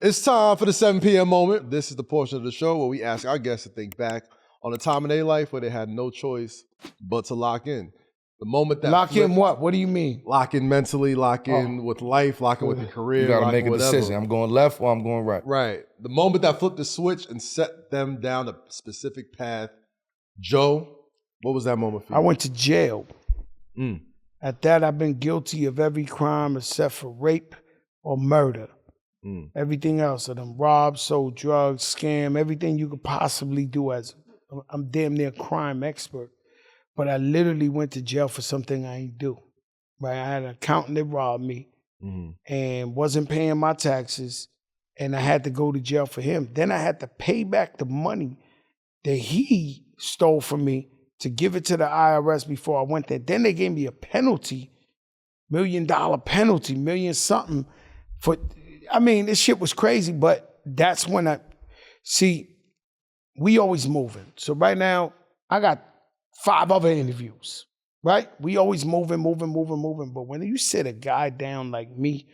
It's time for the 7 p.m. moment. This is the portion of the show where we ask our guests to think back on a time in their life where they had no choice but to lock in. The moment that lock in what? What do you mean? Lock in mentally, lock in with life, lock in with your career. You gotta make a decision. I'm going left or I'm going right. Right. The moment that flipped the switch and set them down a specific path. Joe, what was that moment for you? I went to jail. At that, I've been guilty of every crime except for rape or murder. Everything else, I done robbed, sold drugs, scam, everything you could possibly do I'm damn near crime expert. But I literally went to jail for something I ain't do. Right? I had an accountant that robbed me and wasn't paying my taxes, and I had to go to jail for him. Then I had to pay back the money that he stole from me to give it to the IRS before I went there. Then they gave me a penalty, $1 million penalty, million something for. I mean, this shit was crazy, but that's when we always moving. So right now, I got 5 other interviews, right? We always moving. But when you sit a guy down like me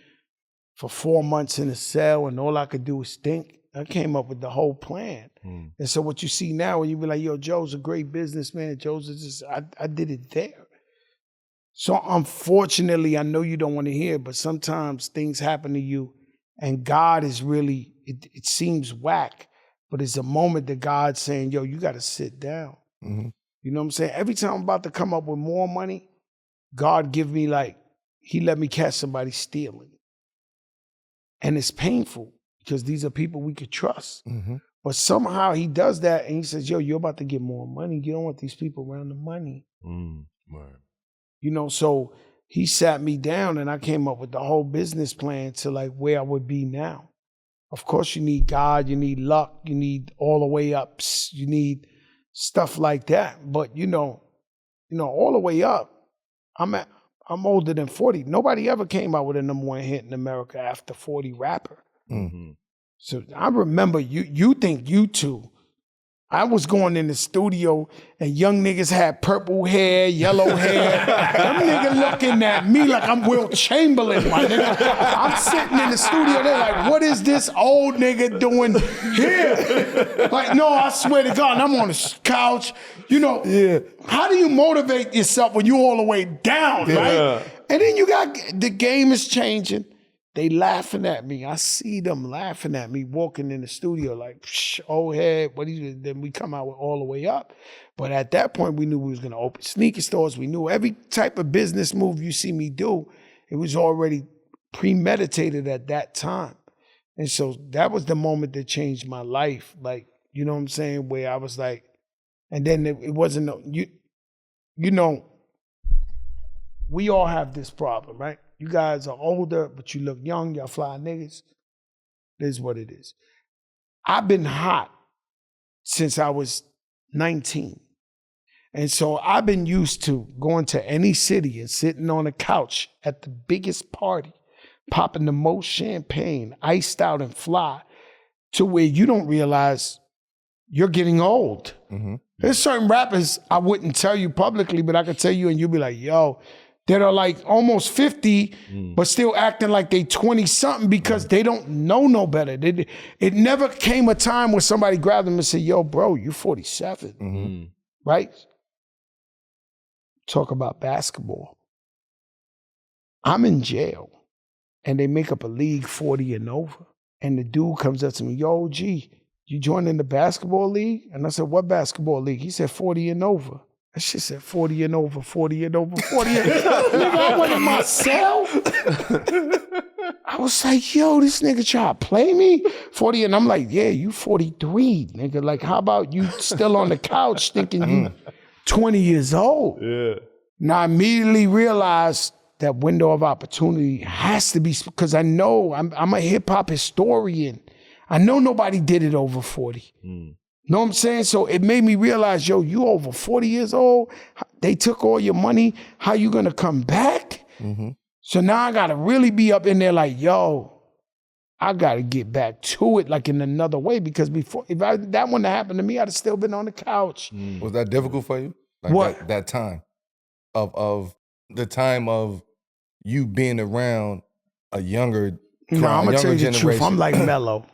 for 4 months in a cell and all I could do is think, I came up with the whole plan. And so what you see now, when you be like, yo, Joe's a great businessman, Joe's just, I did it there. So unfortunately, I know you don't want to hear, but sometimes things happen to you and God is really, it seems whack, but it's a moment that God's saying, yo, you got to sit down. You know what I'm saying? Every time I'm about to come up with more money, God give me he let me catch somebody stealing. And it's painful because these are people we could trust. But somehow he does that and he says, yo, you're about to get more money. You don't want these people around the money. Right. You know, so he sat me down and I came up with the whole business plan to where I would be now. Of course, you need God, you need luck, you need all the way ups, you need stuff like that. But all the way up, I'm older than 40. Nobody ever came out with a #1 hit in America after 40 rapper. So I remember you think U2. I was going in the studio and young niggas had purple hair, yellow hair. Them niggas looking at me like I'm Will Chamberlain, my nigga. I'm sitting in the studio, they're like, what is this old nigga doing here? No, I swear to God, I'm on the couch. How do you motivate yourself when you all the way down, right? And then you got, the game is changing. They laughing at me. I see them laughing at me walking in the studio old head, then we come out with all the way up. But at that point, we knew we was going to open sneaker stores. We knew every type of business move you see me do, it was already premeditated at that time. And so that was the moment that changed my life. You know what I'm saying? Where I was and then it wasn't, we all have this problem, right? You guys are older, but you look young. Y'all fly niggas. It is what it is. I've been hot since I was 19. And so I've been used to going to any city and sitting on a couch at the biggest party, popping the most champagne, iced out and fly, to where you don't realize you're getting old. There's certain rappers I wouldn't tell you publicly, but I could tell you and you'll be like, yo, that are almost 50, but still acting like they 20-something because they don't know no better. It never came a time where somebody grabbed them and said, yo, bro, you 47, right? Talk about basketball. I'm in jail, and they make up a league 40 and over. And the dude comes up to me, yo, G, you joining the basketball league? And I said, what basketball league? He said, 40 and over. That shit said 40 and over, 40 and over, 40 and over. Nigga, I went in my cell. I was like, yo, this nigga try to play me? 40, and I'm like, yeah, you 43, nigga. How about you still on the couch thinking you 20 years old? Yeah. Now, I immediately realized that window of opportunity has to be, because I know I'm a hip-hop historian. I know nobody did it over 40. Know what I'm saying? So it made me realize, yo, you over 40 years old. They took all your money. How you gonna come back? So now I gotta really be up in there yo, I gotta get back to it in another way, because before, if that wouldn't have happened to me, I'd have still been on the couch. Was that difficult for you? What? That time of the time of you being around a younger No, I'm gonna tell you the truth. I'm generation. like Mello.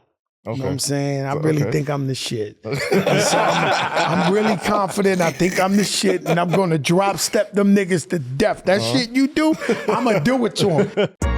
You know what I'm saying? I really think I'm the shit. And so I'm really confident. I think I'm the shit, and I'm gonna drop step them niggas to death. That shit you do, I'm gonna do it to them.